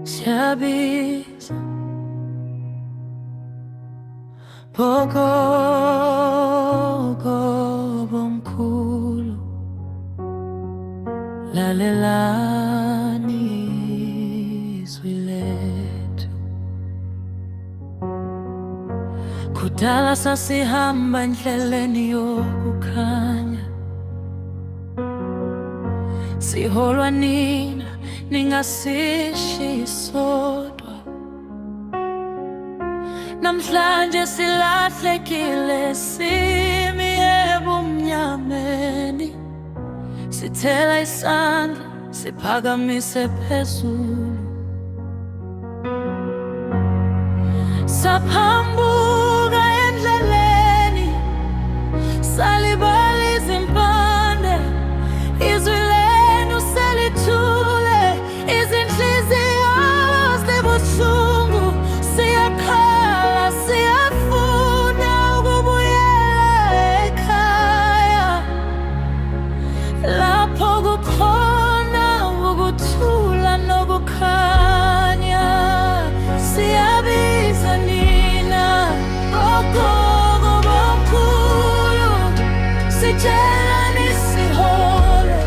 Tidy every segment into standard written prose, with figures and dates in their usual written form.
Siyabiza bogogo bomkhulu, lalelani izwi lethu. Kudala sasihamba endleleni yokukhanya, siholwa nina ningasishiyi sodwa. Namhlanje silahlekile, simi ebumnyameni, sithela isandla siphakamise phezulu. Saphambuka endleleni, salibala izimpande, izwi lenu selithule, izinhliziyo zibuhlungu. Siyakhala, siyafuna ukubuyela ekhaya, lapho kukhona ukuthula nokukhanya. Siyabiza nina bogogo bomkhulu, sitshelani sihole,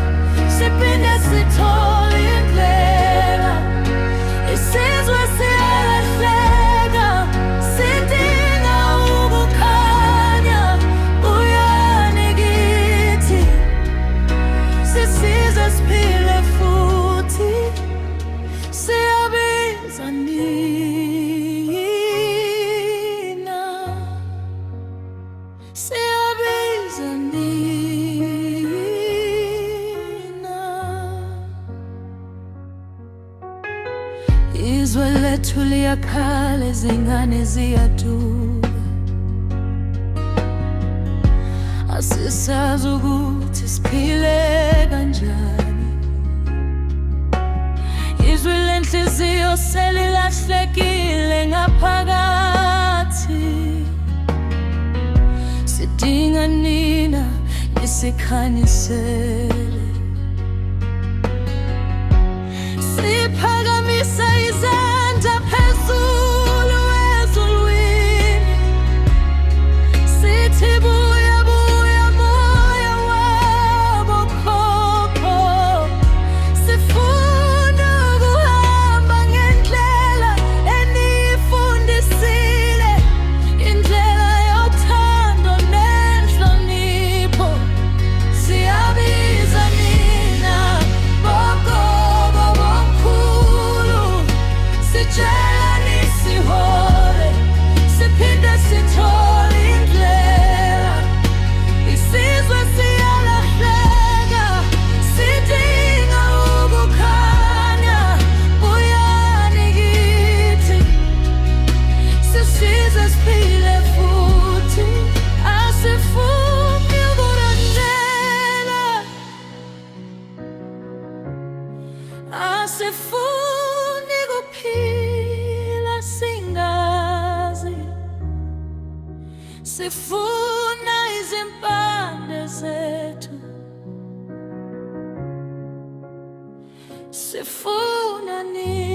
siphinde sithole indlela. Isizwe siyalahleka, sidinga ukukhanya. Buyani kithi, sisize siphile futhi. Siyabiza nina, siyabiza nina. Izwe lethu liyakhala, izingane ziyaduka, asisazi ukuthi siphile kanjani. Izwi lenhliziyo selilahlekile ngaphakathi, sidinga nina nisikhanyisele. Siphakamisa izandla phezulu ezulwini, sithi buya buya moya wabokhokho. Sifuna ukuhamba ngendlela enifundisile, indlela yothando nenhlonipho. Siyabiza nina bogogo bomkhulu, sitshelani sihole, siphinde sithole indlela. Isizwe siyalahleka, sidinga ukukhanya. Buyani kithi, sisize siphile futhi. Asifuni ukulandela, asifuni kuphila singazi, sifuna izimpande zethu, sifuna nini.